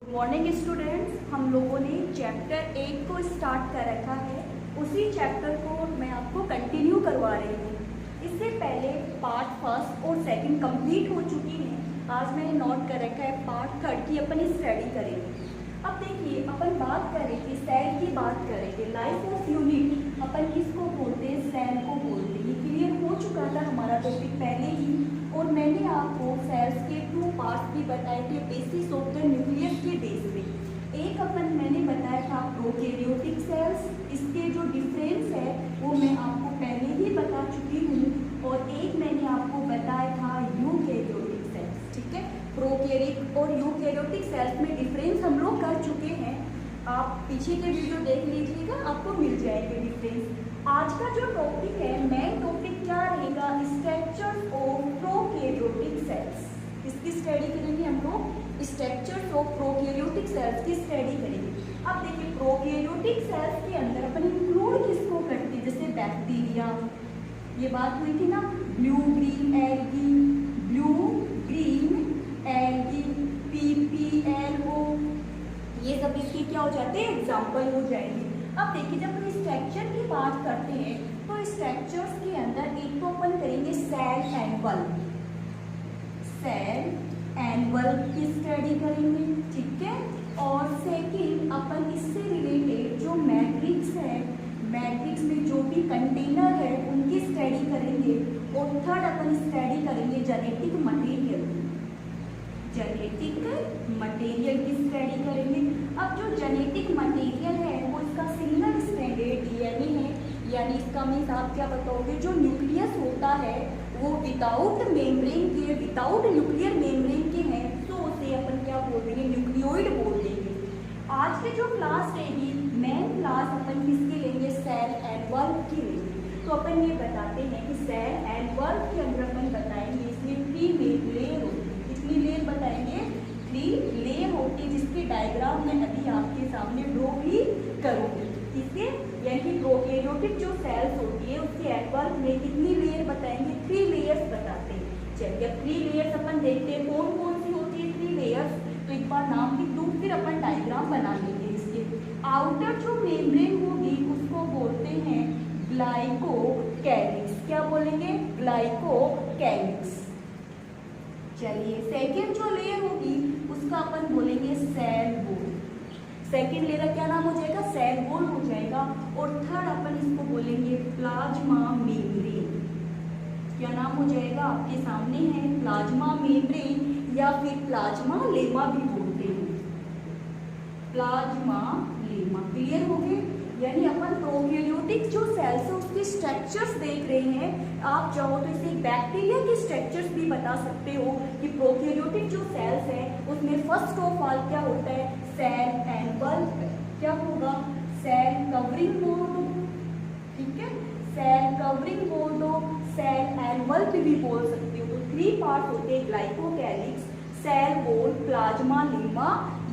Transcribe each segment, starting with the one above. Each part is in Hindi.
मॉर्निंग स्टूडेंट्स, हम लोगों ने चैप्टर 1 को स्टार्ट कर रखा है। उसी चैप्टर को मैं आपको कंटिन्यू करवा रही हूँ। इससे पहले पार्ट फर्स्ट और सेकंड कंप्लीट हो चुकी हैं। आज मैंने नोट कर रखा है पार्ट थर्ड की अपन स्टडी करेंगे। अब देखिए, अपन बात करेंगे सेल की बात करेंगे। लाइफ ऑफ यूनिट अपन किसको बोलते हैं? सेल को बोलते हैं। ये क्लियर हो चुका था हमारा टॉपिक पहले ही, और मैंने आपको सेल्स के 2 पार्ट्स भी बताए थे बेसिस ऑफ द न्यूक्लियस के बेस पे। एक अपन मैंने बताया था प्रोकैरियोटिक सेल्स, इसके जो डिफरेंस है वो मैं आपको पहले ही बता चुकी हूँ, और एक मैंने आपको बताया था यूकैरियोटिक सेल्स। ठीक है, प्रोकैरियोटिक और यूकैरियोटिक सेल्स में डिफरेंस हम लोग कर चुके हैं। आप पीछे के वीडियो देख लीजिएगा, आपको मिल जाएंगे डिफरेंस। आज का जो टॉपिक है, मेन टॉपिक क्या रहेगा? Structures of prokaryotic sales. इसकी स्टडी करेंगे हम लोग। स्ट्रक्चर्स ऑफ प्रोकैरियोटिक सेल्स की स्टडी करेंगे। अब देखिए, प्रोकैरियोटिक सेल्स के अंदर अपन इंक्लूड किसको करते हैं? जैसे बैक्टीरिया, ये बात हुई थी ना, blue green algae, blue green algae, PPLO, ये सब इसके क्या हो जाते हैं? एग्जाम्पल हो जाएंगे। अब देखिए, जब हम स्ट्रक्चर की बात करते हैं तो स्ट्रक्चर्स के अंदर एक तो अपन करेंगे सेल एनवल। सेल एनवल की स्टडी करेंगे, ठीक है। और सेकंड अपन इससे रिलेटेड जो मैट्रिक्स है, मैट्रिक्स में जो भी कंटेनर है उनकी स्टडी करेंगे। और थर्ड अपन स्टडी करेंगे जेनेटिक मटेरियल। जेनेटिक मटेरियल की स्टडी करेंगे। अब जो जेनेटिक मटेरियल है वो इसका सिंगल स्ट्रैंडेड डीएनए है, यानी इसका मीन्स आप क्या बताओगे? जो न्यूक्लियस होता है वो विदाउट मेम्ब्रेन के, विदाउट न्यूक्लियर मेम्ब्रेन के हैं, तो उसे अपन क्या बोल देंगे? न्यूक्लियोइड बोल देंगे। आज की जो क्लास रहेगी, मेन क्लास अपन किसकी लेंगे? सेल एनवल की लेंगे। तो अपन ये बताते हैं कि सेल एनवल के अंदर अपन बताएंगे इसमें 3 लेयर होती है। कितनी लेयर बताएंगे? 3 लेयर होती है, जिसके डायग्राम मैं अभी आपके सामने ड्रॉ भी करूँगी। ठीक है, यानी प्रोकैरियोटिक जो सेल्स होती है उसके एनवल में कितनी लेयर बताएंगे? 3 लेयर्स बताते हैं। चलिए, अब 3 लेयर्स अपन देखते हैं कौन कौन सी होती है 3 लेयर्स। तो एक बार नाम लिख दूँ, फिर अपन डायग्राम बना लेंगे इसके। आउटर जो मेम्ब्रेन होगी उसको बोलते हैं ग्लाइकोकैलिक्स। क्या बोलेंगे? ग्लाइकोकैलिक्स। चलिए, सेकेंड जो लेयर होगी उसका अपन बोलेंगे सेल वॉल। सेकेंड लेयर क्या नाम हो जाएगा? सेल वॉल हो जाएगा। और थर्ड अपन इसको बोलेंगे प्लाज्मा मेम्ब्रेन। क्या नाम हो जाएगा? आपके सामने है प्लाज्मा मेम्ब्रेन, या फिर प्लाज्मा लेमा भी बोलते हैं। Plasma lemma. क्लियर हो गए? यानी अपन प्रोकैरियोटिक जो सेल्स है उसके स्ट्रक्चर्स देख रहे हैं। आप चाहो तो इसे बैक्टीरिया के स्ट्रक्चर्स भी बता सकते हो कि प्रोकैरियोटिक जो सेल्स है उसमें फर्स्ट ऑफ ऑल क्या होता है? Cell envelope. क्या होगा? Cell covering board. ठीक है, cell covering board, cell envelope भी बोल सकते हो। तो 3 पार्ट होते हैं, glycocalyx, cell wall, plasmalemma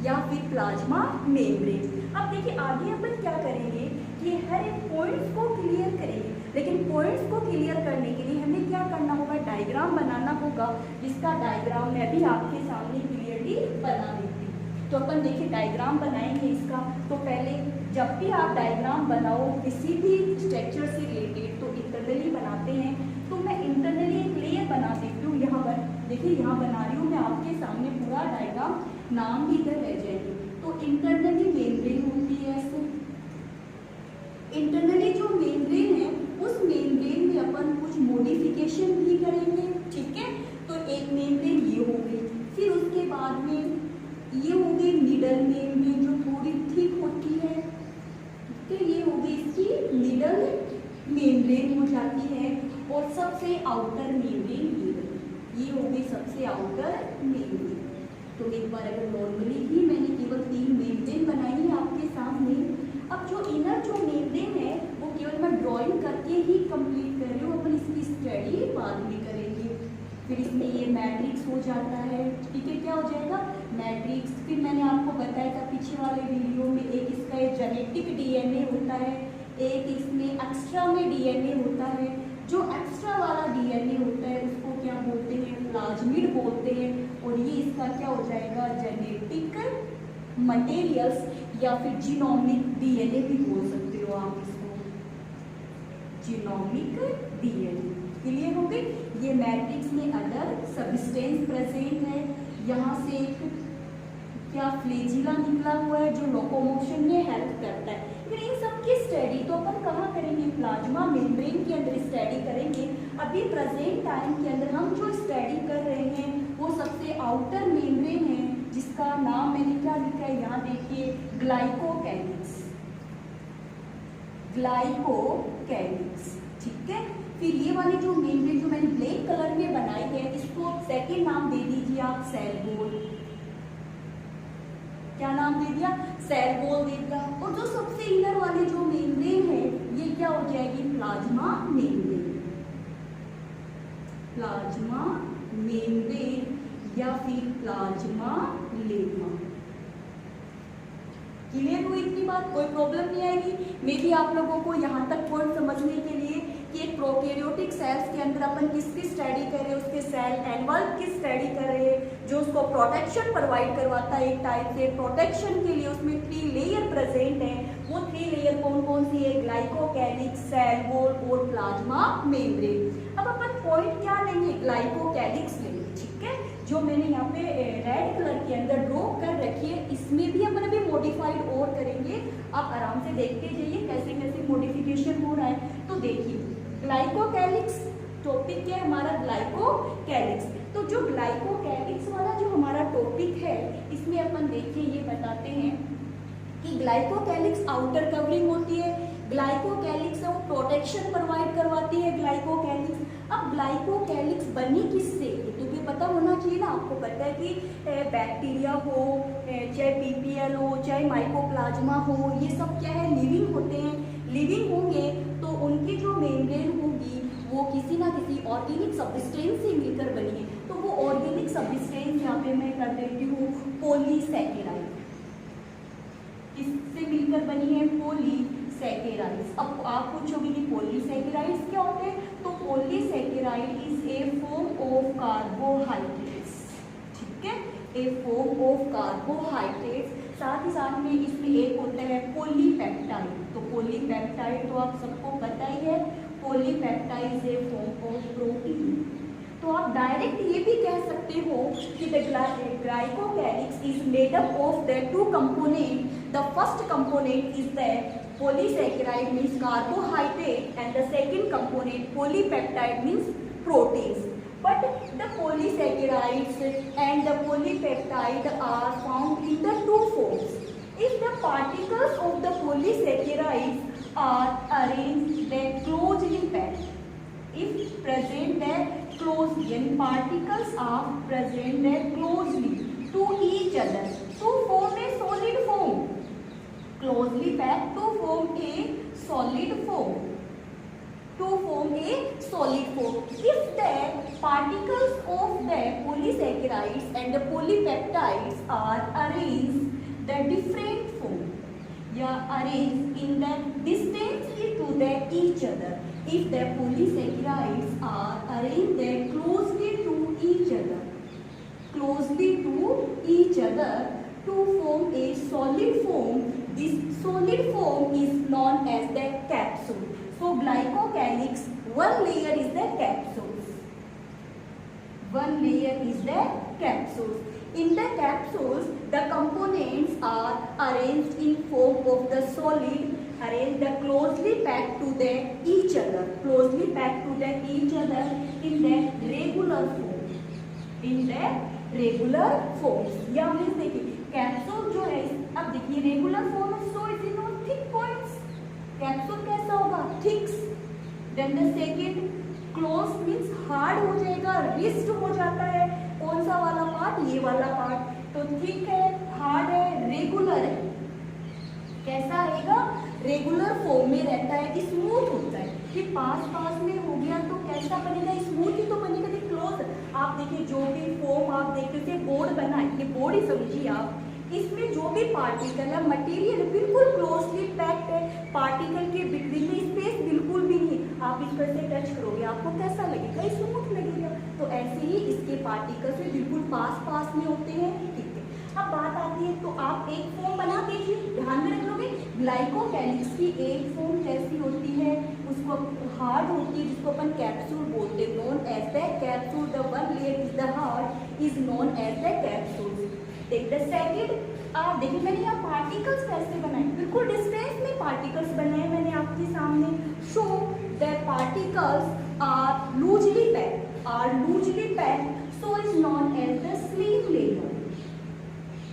या फिर प्लाज्मा मेम्ब्रेन। अब देखिए, आगे अपन क्या करेंगे कि हर एक पॉइंट्स को क्लियर करेंगे, लेकिन पॉइंट्स को क्लियर करने के लिए हमें क्या करना होगा? डायग्राम बनाना होगा, जिसका डायग्राम मैं भी आपके सामने क्लियरली बना देती हूँ। तो अपन देखिए डायग्राम बनाएंगे इसका। तो पहले जब भी आप डायग्राम बनाओ किसी भी स्ट्रक्चर से रिलेटेड तो इंटरनली बनाते हैं। तो मैं इंटरनली एक लेयर बना देती हूँ। यहाँ पर देखिए, यहाँ बना रही हूँ मैं आपके सामने पूरा डायग्राम, नाम भी इधर रह जाएंगे। तो इंटरनली मेम्ब्रेन होती है ऐसे। इंटरनली जो मेम्ब्रेन है उस मेम्ब्रेन में अपन कुछ मॉडिफिकेशन भी करेंगे। ठीक है, तो एक मेम्ब्रेन ये हो गई, फिर उसके बाद में ये हो गई मिडल मेम्ब्रेन जो थोड़ी थिक होती है। ठीक है, ये हो गई इसकी मिडल मेम्ब्रेन हो जाती है। और सबसे आउटर मेम्ब्रेन ये हो गई सबसे आउटर मेम्ब्रेन। तो एक बार अगर नॉर्मली ही मैंने केवल 3 मेम्ब्रेन बनाई है आपके सामने। अब जो इनर जो मेम्ब्रेन है वो केवल मैं ड्राइंग करके ही कंप्लीट कर रही हूँ, अपन इसकी स्टडी बाद में करेंगे। फिर इसमें ये मैट्रिक्स हो जाता है। ठीक है, क्या हो जाएगा? मैट्रिक्स। फिर मैंने आपको बताया था पीछे वाले वीडियो में, एक इसका जेनेटिक डीएनए होता है, एक इसमें एक्स्ट्रा में डीएनए होता है। जो एक्स्ट्रा वाला डीएनए होता है उसको क्या बोलते हैं? प्लाज्मिड बोलते हैं। और ये इसका क्या हो जाएगा? जेनेटिक मटेरियल्स या फिर जीनोमिक डीएनए भी बोल सकते हो आप इसको, जीनोमिक डीएनए। क्लियर हो गई? ये मैट्रिक्स में अदर सब्सटेंस प्रेजेंट है, यहाँ से एक क्या फ्लैजिला निकला हुआ है जो लोकोमोशन में हेल्प करता है। फिर इन सब की स्टडी तो अपन कहाँ करेंगे? प्लाज्मा मेम्ब्रेन के अंदर स्टडी करेंगे। अभी प्रेजेंट टाइम के अंदर हम जो स्टडी कर रहे हैं वो सबसे आउटर मेम्ब्रेन है, जिसका नाम मैंने क्या लिखा है यहाँ देखिए, ग्लाइकोकैलिक्स, ग्लाइकोकैलिक्स। ठीक है, फिर ये वाली जो मेम्ब्रेन जो मैंने ब्लैक कलर में बनाई है, इसको सेकेंड नाम दे दीजिए आप सेल वॉल। क्या नाम दे दिया? सेल वॉल दे दिया। और जो सबसे इनर वाली जो मेम्ब्रेन है ये क्या हो जाएगी? प्लाज्मा मेम्ब्रेन, प्लाज्मा मेम्ब्रेन या फिर प्लाज्मा लेमा। क्लियर हुई इतनी बात? कोई प्रॉब्लम नहीं आएगी। मे भी आप लोगों को यहाँ तक पॉइंट समझने के लिए कि एक प्रोकैरियोटिक सेल्स के अंदर अपन किसकी स्टडी कर रहे हैं, उसके सेल एनवल्प की स्टडी कर रहे हैं, जो उसको प्रोटेक्शन प्रोवाइड करवाता है। एक टाइप से प्रोटेक्शन के लिए उसमें 3 लेयर प्रेजेंट है। वो 3 लेयर कौन कौन सी है? ग्लाइकोकैलिक्स, सेल वॉल और प्लाज्मा मेम्ब्रेन। अब अपन पॉइंट क्या लेंगे? ग्लाइकोकैलिक्स लेंगे। ठीक है, जो मैंने यहाँ पे रेड कलर के अंदर ड्रॉ कर रखी है, इसमें भी अपन अभी मॉडिफाइड और करेंगे। आप आराम से देखते जाइए कैसे कैसे मॉडिफिकेशन हो रहा है। तो देखिए ग्लाइकोकैलिक्स टॉपिक क्या है हमारा? ग्लाइकोकैलिक्स। तो जो ग्लाइकोकैलिक्स वाला जो हमारा टॉपिक है, इसमें अपन देखिए ये बताते हैं कि ग्लाइकोकैलिक्स आउटर कवरिंग होती है, ग्लाइकोकैलिक्स वो प्रोटेक्शन प्रोवाइड करवाती है ग्लाइकोकैलिक्स। अब ग्लाइकोकैलिक्स बनी किससे? ये तो भी पता होना चाहिए ना। आपको पता है कि बैक्टीरिया हो, चाहे पीपीएल हो, चाहे माइकोप्लाज्मा हो, ये सब क्या है? लिविंग होते हैं। लिविंग होंगे तो उनकी जो मेम्ब्रेन होगी वो किसी ना किसी ऑर्गेनिक सब्सटेंस से मिलकर बनी है। तो वो ऑर्गेनिक सब्सटेंस यहाँ पे मैं कर देती हूँ पॉलीसैकेराइड। किससे मिलकर बनी है? पॉलीसैकेराइड्स। अब आप पूछोगे कि पॉलीसैकेराइड्स क्या होते हैं? तो polysaccharide is a form of carbohydrates. ठीक है, ए फॉर्म ऑफ कार्बोहाइड्रेट्स। साथ ही साथ में इसमें एक होता है पॉलीपेप्टाइड। तो पॉलीपेप्टाइड तो आप सबको पता ही है, polypeptide is a form of protein. तो आप डायरेक्ट ये भी कह सकते हो कि the glycocalyx is made up of the 2 component. The first component is the polysaccharide means carbohydrate and the second component polypeptide means proteins. But the polysaccharides and the polypeptide are found in the 2 forms. If the particles of the polysaccharides are arranged then closely packed, if present then closely, and particles are present then closely to each other to form a solid form. Closely packed to form a solid form. To form a solid form. If the particles of the polysaccharides and the polypeptides are arranged the different form, arranged in the distance to the each other. If the polysaccharides are arranged closely to each other, closely to each other to form a solid form, this solid form is known as the capsule. So glycocalyx, one layer is the capsules. One layer is the capsules. In the capsules, the components are arranged in form of the solid, arranged closely packed to the each other, closely packed to the each other in the regular form. In the regular forms. या मीन्स देखिए कैप्सूल जो है, अब देखिए regular form so is in thick points. Capsule कैसा होगा? Thicks. Then the second close means hard हो जाएगा, रिस्ट हो जाता है। कौन सा वाला पार्ट? ये वाला पार्ट। तो थिक है, हार्ड है, रेगुलर है। कैसा रहेगा? रेगुलर फॉर्म में रहता है, स्मूथ होता है। फिर पास में हो गया तो कैसा बनेगा? स्मूथ ही तो बनेगा। क्लोज आप देखिए जो भी फॉर्म आप देखते थे, बोर्ड बना है, ये बोर्ड ही समझिए आप। इसमें जो भी पार्टिकल है, मटेरियल बिल्कुल क्लोजली पैक्ड है, पार्टिकल के बिटवीन में स्पेस बिल्कुल भी नहीं। आप इस पर से टच करोगे आपको कैसा लगेगा? स्मूथ लगेगा। तो ऐसे ही इसके पार्टिकल्स बिल्कुल पास में होते हैं। ठीक है, अब बात आती है, तो आप एक फॉर्म बना दीजिए, ध्यान में रख लोगे। ग्लाइकोकैलिक्स की एक फॉर्म कैसी होती है, उसको हार्ड होती है, जिसको अपन कैप्सूल बोलते हैं, known as the capsule. The one layer is the hard is known as the capsule. Take the second. आप देखिए मैंने यहाँ पार्टिकल्स कैसे बनाए, बिल्कुल डिस्टेंस में पार्टिकल्स बनाए मैंने आपके सामने। Show the particles are loosely packed, so is known as the slime layer.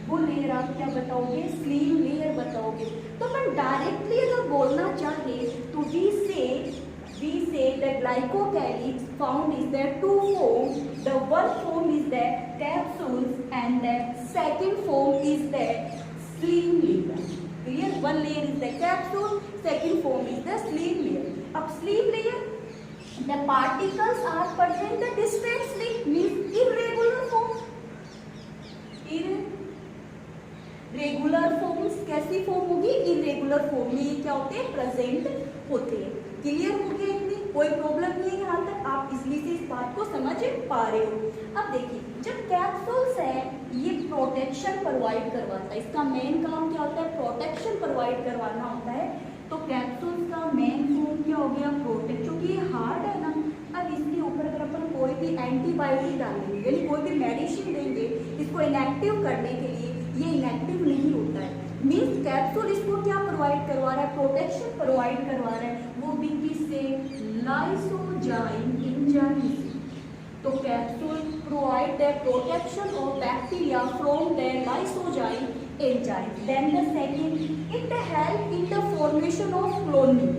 वो लेयर आप क्या बताओगे, स्लीव लेयर बताओगे। तो अपन डायरेक्टली अगर बोलना चाहे तो वी से the glycocalyx found is there two forms. The one form is the capsules and the second form is the sleeve layer. Clear? One layer is the capsule, second form is the sleeve layer. अब sleeve layer, the particles are present distantly, means irregular form. Regular forms कैसी फॉर्म होगी, इरेगुलर फॉर्म में ये क्या होते हैं, प्रेजेंट होते हैं। क्लियर हो गया, इतनी कोई प्रॉब्लम नहीं है यहाँ तक, आप इसलिए से इस बात को समझ पा रहे हो। अब देखिए जब कैप्सूल्स है ये प्रोटेक्शन प्रोवाइड करवाता है, इसका मेन काम क्या होता है, प्रोटेक्शन प्रोवाइड करवाना होता है। तो कैप्सूल्स का मेन फॉर्म क्या हो गया, प्रोटेक्ट, क्योंकि ये हार्ड है ना। अब इसके ऊपर अगर अपन कोई भी एंटीबायोटिक डालेंगे यानी कोई भी मेडिसिन देंगे इसको इनएक्टिव करने के लिए, ये इनएक्टिव नहीं होता है। मीन्स कैप्सूल इसको क्या प्रोवाइड करवा रहा है, प्रोटेक्शन प्रोवाइड करवा रहा है, वो भी किससे, लाइसोजाइम एंजाइम से। तो capsule provide the protection of bacteria from the lysozyme enzyme. Then the second, it help in the formation of cloning,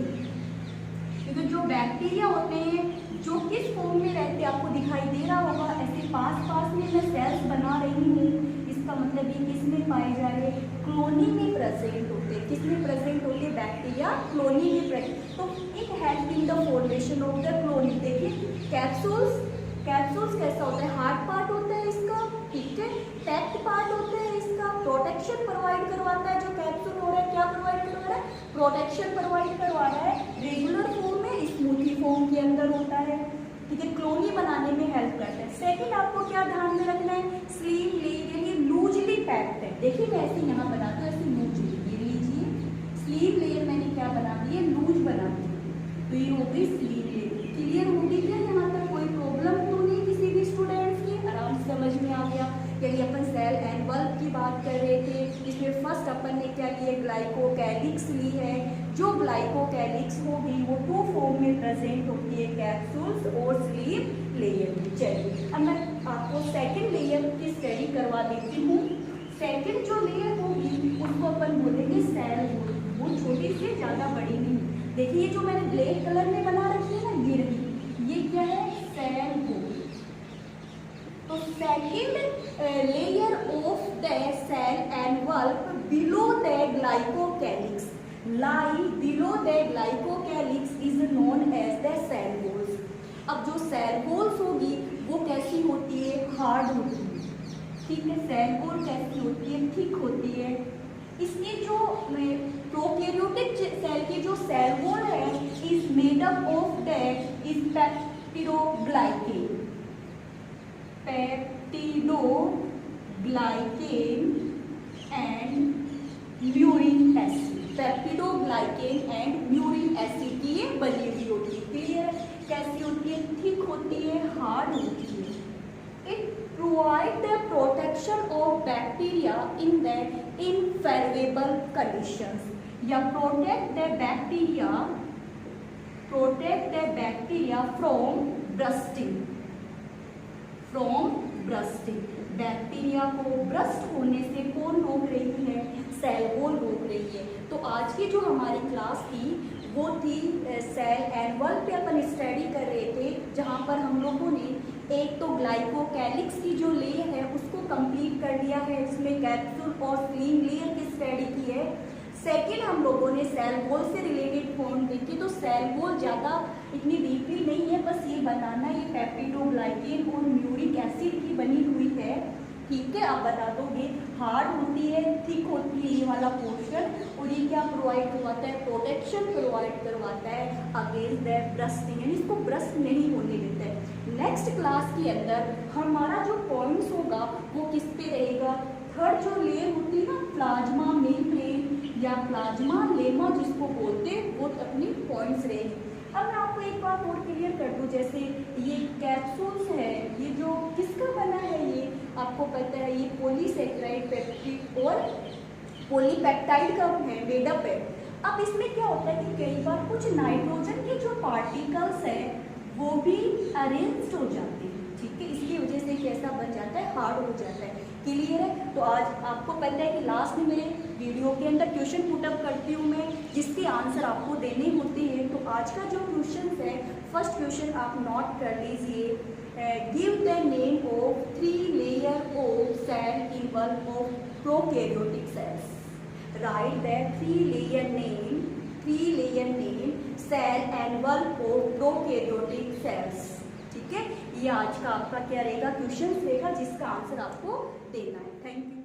क्योंकि जो बैक्टीरिया होते हैं जो किस फॉर्म में रहते हैं आपको दिखाई दे रहा होगा, ऐसे पास में मैं सेल्स बना रही हूँ, इसका मतलब ये किस में पाए जा रहे हैं, क्लोनी में प्रेजेंट होते हैं। किस में प्रेजेंट होते हैं, बैक्टीरिया क्लोनी में प्रेजेंट। तो it help in the formation of the Clooney. देखिए कैप्सूल्स कैसा होता है, हार्ड पार्ट होता है इसका, ठीक है, पैक्ड पार्ट होता है इसका, प्रोटेक्शन प्रोवाइड करवाता है। जो कैप्सूल हो रहा है क्या प्रोवाइड करवा रहा है, प्रोटेक्शन प्रोवाइड करवा रहा है। रेगुलर फॉर्म में, स्मूथी फॉर्म के अंदर होता है, ठीक है, क्लोनी बनाने में हेल्प करता है। सेकंड आपको क्या ध्यान में रखना है, स्लीव लेयर ये लूजली पैक्ड है। देखिए मैं ऐसे यहाँ बनाता हूँ, ऐसे लूजली, ये लीजिए स्लीव लेयर मैंने क्या बना दी है, लूज बना दी, तो ये हो गई स्लीव लेयर। क्लियर होगी क्या, यहाँ तक कोई प्रॉब्लम तो नहीं किसी भी स्टूडेंट्स की, आराम से समझ में आ गया। यदि अपन सेल एंड बल्ब की बात कर रहे थे, इसमें फर्स्ट अपन ने क्या लिया, ग्लाइकोकैलिक्स ली है। जो ग्लाइकोकैलिक्स होगी वो टू फॉर्म में प्रेजेंट होती है, कैप्सूल्स और स्लीव लेयर में। चलिए अब मैं आपको सेकंड लेयर की स्टडी करवा देती हूँ। सेकंड जो लेयर होगी उसको अपन बोलेंगे सेल वॉल, वो छोटी से ज़्यादा बड़ी नहीं। देखिए जो मैंने ब्लैक कलर में बना रखी है ना, ये क्या है, सेल वॉल। तो second layer of the cell envelope below the glycocalyx, lie below the glycocalyx is known as the cell walls. अब जो सेल वॉल्स होगी वो कैसी होती है, हार्ड होती है, ठीक है। सेल वॉल कैसी होती है, थिक होती है। इसके जो प्रोकैरियोटिक सेल की जो सेल वॉल है is made up of the is peptidoglycan, and muramic acid, peptidoglycan and muramic acid की ये बनी हुई होती है। क्लियर, कैसी होती है, थिक होती है, हार्ड होती है। It provide the protection of bacteria in the inferable conditions, या protect the bacteria from bursting. Bacteria को ब्रस्ट होने से कौन रोक रही है, सेल वॉल रोक रही है। तो आज की जो हमारी क्लास थी वो थी सेल एनवल्प पे अपन स्टडी कर रहे थे, जहाँ पर हम लोगों ने एक तो ग्लाइकोकैलिक्स की जो लेयर है उसको कंप्लीट कर लिया है, इसमें कैप्सूल और स्लीव लेयर की स्टडी की है। सेकेंड हम लोगों ने सेल वॉल से रिलेटेड फॉर्म देखी, तो सेल वॉल ज़्यादा इतनी डीपली नहीं है, बस ये बताना ये पेप्टिडोग्लाइकेन और म्यूरिक एसिड की बनी हुई है, ठीक है। आप बता दोगे, हार्ड होती है, थिक होती है ये वाला पोर्शन, और ये क्या प्रोवाइड करवाता है, प्रोटेक्शन प्रोवाइड करवाता है अगेंस्ट द ब्रस्टिंग, यानी इसको ब्रस्ट नहीं होने देता है। नेक्स्ट क्लास के अंदर हमारा जो पॉइंट्स होगा वो किस पे रहेगा, थर्ड जो लेयर होती है ना प्लाज्मा मेम्ब्रेन या प्लाज्मा लेमा जिसको बोलते हैं, वो अपनी पॉइंट्स रहेगी। अब मैं आपको एक बात और क्लियर कर दूं, जैसे ये कैप्सूल्स है, ये जो किसका बना है, ये आपको पता है ये पॉलीसेकेराइड पेप्टिड और पॉलीपेप्टाइड का है, मेडअप है। अब इसमें क्या होता है कि कई बार कुछ नाइट्रोजन के जो पार्टिकल्स है वो भी अरेंज हो जाते हैं, ठीक है, इसकी वजह से कैसा बन जाता है, हार्ड हो जाता है। क्लियर है? तो आज आपको पता है कि लास्ट में मेरे वीडियो के अंदर क्वेश्चन पुटअप करती हूँ मैं, जिसके आंसर आपको देने होते हैं। तो आज का जो क्वेश्चन है, फर्स्ट क्वेश्चन आप नोट कर लीजिए, give the name of 3 layer of cell involve of prokaryotic cells. Write the 3 layer name cell envelope of prokaryotic cells. ठीक है, ये आज का आपका क्या रहेगा, क्वेश्चन रहेगा जिसका आंसर आपको देना है। Thank you.